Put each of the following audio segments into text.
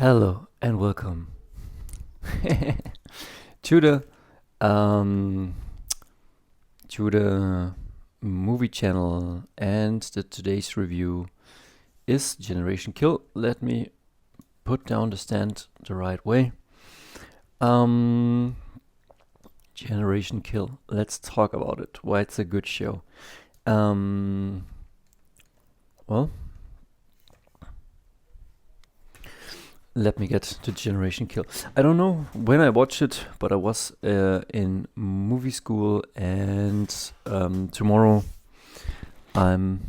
Hello and welcome to the um, to the movie channel, and today's review is Generation Kill. Let me put down the stand the right way. Generation Kill. Let's talk about it. Why it's a good show. Well, let me get to Generation Kill. I don't know when I watched it, but I was in movie school, and tomorrow I'm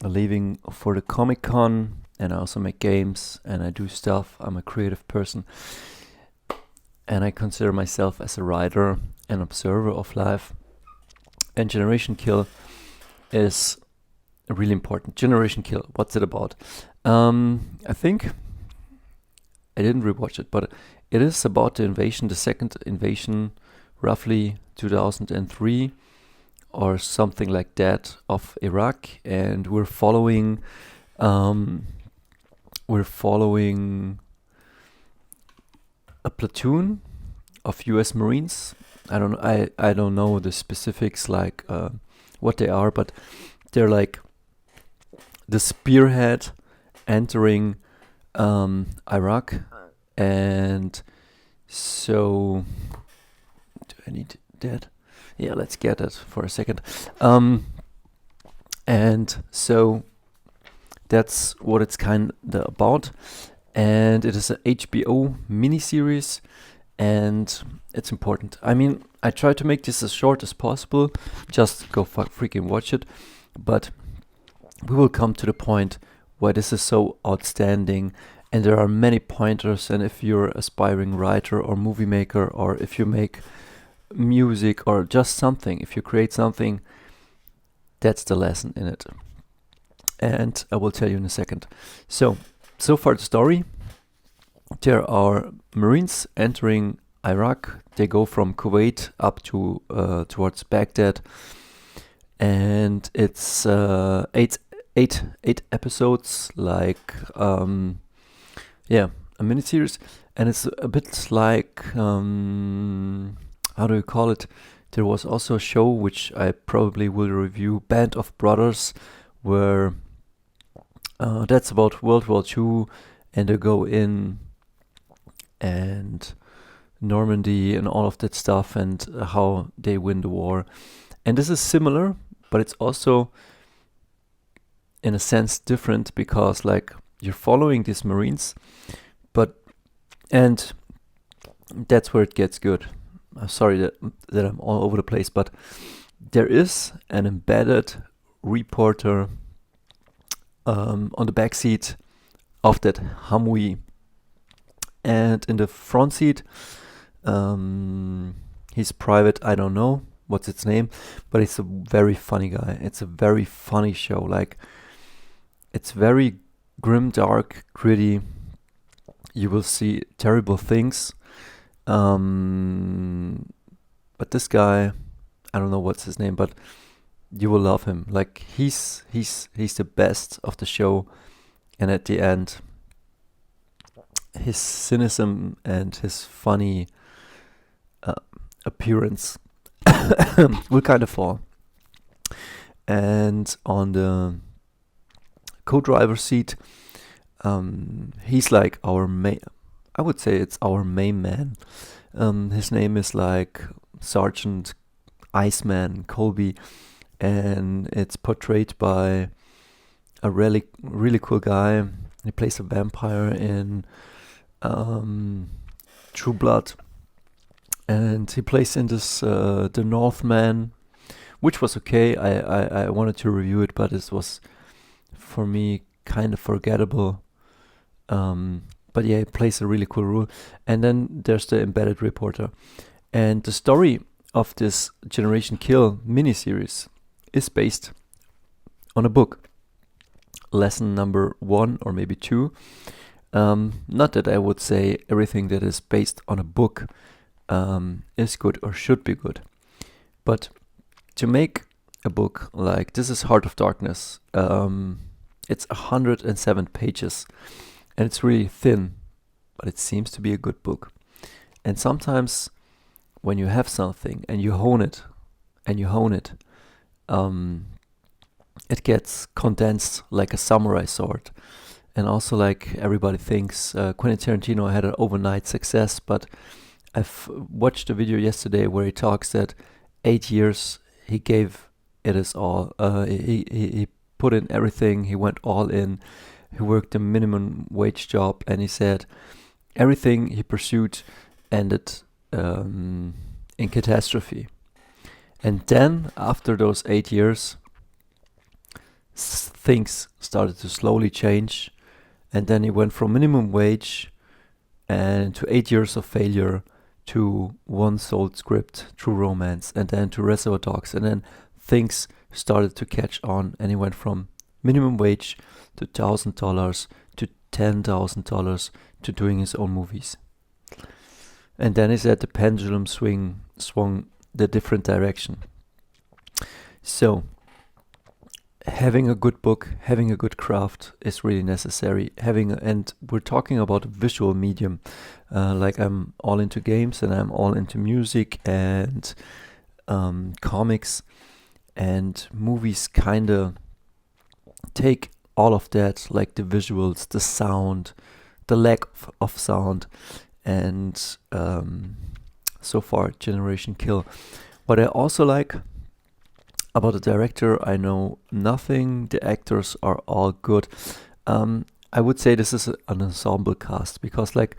leaving for the Comic-Con, and I also make games and I do stuff. I'm a creative person, and I consider myself as a writer and observer of life. And Generation Kill is really important. Generation Kill, what's it about? I think I didn't rewatch it, but it is about the invasion, the second invasion, roughly 2003 or something like that, of Iraq, and we're following a platoon of U.S. Marines. I don't know the specifics, like what they are, but they're like the spearhead entering Iraq. And so, do I need that? Yeah, let's get it for a second. And so that's what it's kind of about. And it is a HBO miniseries, and it's important. I mean, I try to make this as short as possible. Just go freaking watch it. But we will come to the point why this is so outstanding. And there are many pointers, and if you're an aspiring writer or movie maker, or if you make music or just something, if you create something, that's the lesson in it. And I will tell you in a second. So far the story, there are Marines entering Iraq. They go from Kuwait up to towards Baghdad, and it's eight episodes, like a miniseries, and it's a bit like how do you call it? There was also a show which I probably will review, Band of Brothers, where that's about World War II, and they go in and Normandy and all of that stuff, and how they win the war. And this is similar, but it's also in a sense different, because like you're following these Marines, and that's where it gets good. I'm sorry that I'm all over the place, but there is an embedded reporter on the back seat of that Humvee, and in the front seat, he's private. I don't know what's its name, but it's a very funny guy. It's a very funny show. Like, it's very grim, dark, gritty. You will see terrible things. But this guy, I don't know what's his name, but you will love him. Like, he's the best of the show. And at the end, his cynicism and his funny appearance will kind of fall. And on the co-driver seat, he's like our main, I would say it's our main man. His name is like Sergeant Iceman Colby, and it's portrayed by a really cool guy. He plays a vampire in True Blood, and he plays in this The Northman, which was okay. I wanted to review it, but it was for me kind of forgettable. But yeah, he plays a really cool role. And then there's the embedded reporter. And the story of this Generation Kill miniseries is based on a book. Lesson number 1 or maybe 2. Not that I would say everything that is based on a book is good or should be good. But to make a book like This is Heart of Darkness, it's 107 pages. And it's really thin. but it seems to be a good book. And sometimes when you have something and you hone it, um, it gets condensed like a samurai sword. And also, like everybody thinks, Quentin Tarantino had an overnight success, but I've watched a video yesterday where he talks that 8 years he gave it his all. He put in everything. He went all in. He worked a minimum wage job, and he said everything he pursued ended in catastrophe. And then after those 8 years, things started to slowly change. And then he went from minimum wage and to 8 years of failure to one sold script, True Romance, and then to Reservoir Dogs. And then things started to catch on, and he went from minimum wage to $1,000 to $10,000 to doing his own movies. And then he said the pendulum swung the different direction. So having a good book, having a good craft is really necessary. And we're talking about a visual medium. Like I'm all into games and I'm all into music and comics, and movies kinda take all of that, like the visuals, the sound, the lack of sound, and so far Generation Kill. What I also like about the director, I know nothing. The actors are all good. I would say this is an ensemble cast, because like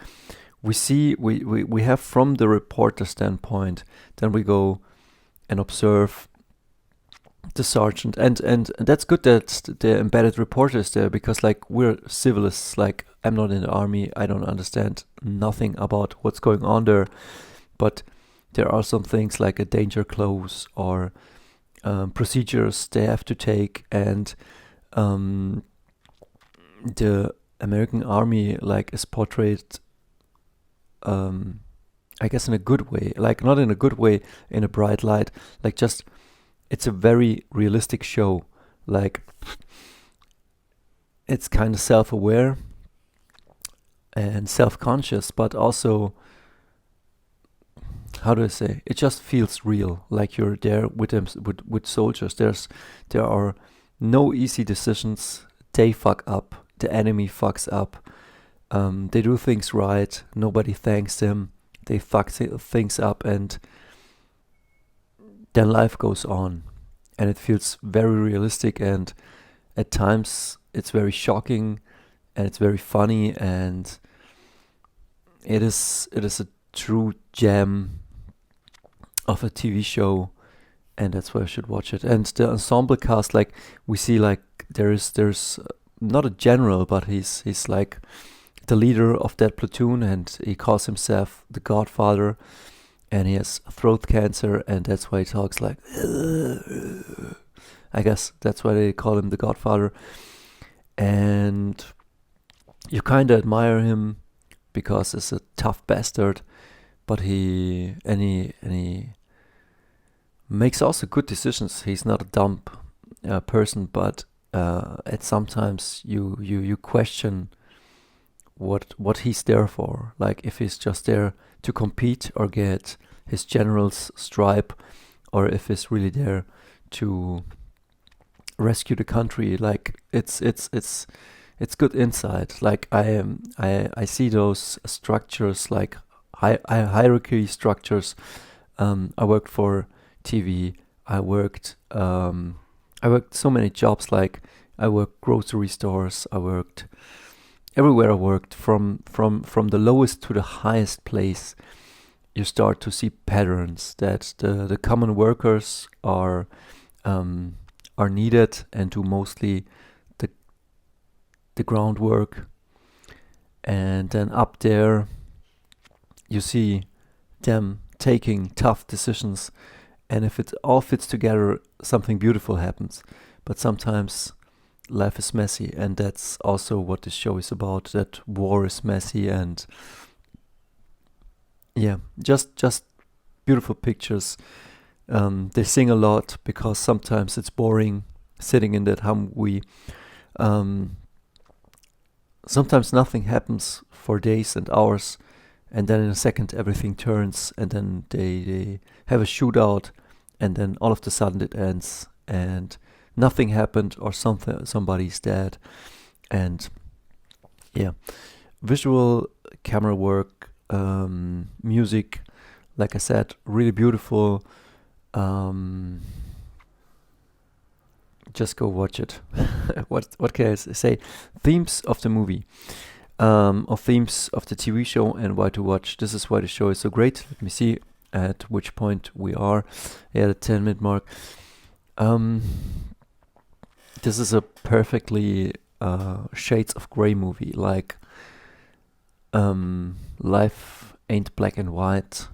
we have from the reporter standpoint, then we go and observe the sergeant, and that's good that the embedded reporter is there, because like we're civilists. Like I'm not in the army, I don't understand nothing about what's going on there, but there are some things like a danger close or procedures they have to take, and the American army like is portrayed I guess in a good way, like not in a good way, in a bright light, like just it's a very realistic show. Like it's kind of self-aware and self-conscious, but also, how do I say? It just feels real, like you're there with them, with soldiers. There are no easy decisions. They fuck up. The enemy fucks up. They do things right. Nobody thanks them. They fuck things up, and then life goes on, and it feels very realistic. And at times, it's very shocking, and it's very funny, and it is a true gem of a TV show, and that's why I should watch it. And the ensemble cast, like we see, like there's not a general, but he's like the leader of that platoon, and he calls himself the Godfather, and he has throat cancer, and that's why he talks like I guess that's why they call him the Godfather. And you kind of admire him because he's a tough bastard, but he makes also good decisions. He's not a dumb person, but at sometimes you question what he's there for. Like if he's just there to compete or get his general's stripe, or if he's really there to rescue the country. Like it's good insight. Like I see those structures, like hierarchy structures. I worked for TV. I worked so many jobs. Like I worked grocery stores. I worked everywhere. I worked from the lowest to the highest place. You start to see patterns that the common workers are needed and do mostly the groundwork, and then up there you see them taking tough decisions, and if it all fits together, something beautiful happens. But sometimes life is messy, and that's also what this show is about, that war is messy. And yeah, just beautiful pictures. They sing a lot because sometimes it's boring sitting in that Humvee. sometimes nothing happens for days and hours, and then in a second everything turns, and then they have a shootout, and then all of a sudden it ends, and nothing happened, or somebody's dead. And yeah, visual, camera work, music, like I said, really beautiful. Um, just go watch it. What can I say? Themes of the movie, or themes of the TV show, and why to watch. This is why the show is so great. Let me see at which point we are. Yeah, the 10-minute mark. Um, this is a perfectly shades of gray movie. Like, life ain't black and white.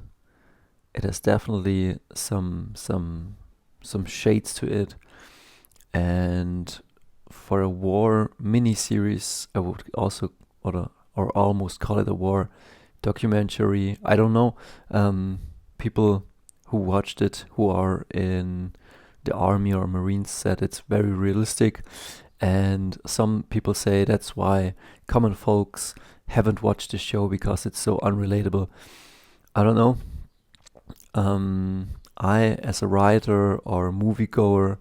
It has definitely some shades to it. And for a war miniseries, I would also or almost call it a war documentary. I don't know. People who watched it, who are in the army or marines, said it's very realistic, and some people say that's why common folks haven't watched the show because it's so unrelatable. I don't know. I, as a writer or moviegoer,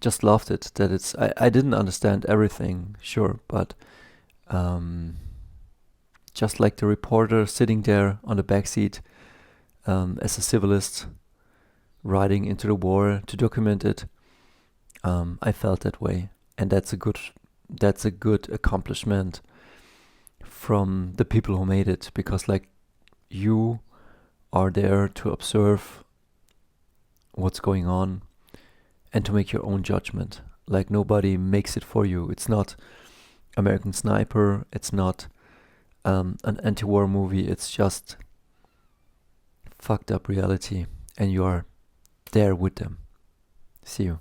just loved it. That I didn't understand everything, sure, but um, just like the reporter sitting there on the backseat, as a civilist riding into the war to document it, I felt that way, and that's a good accomplishment from the people who made it, because like you are there to observe what's going on and to make your own judgment. Like nobody makes it for you. It's not American Sniper. It's not an anti-war movie. It's just fucked up reality, and you are there with them. See you.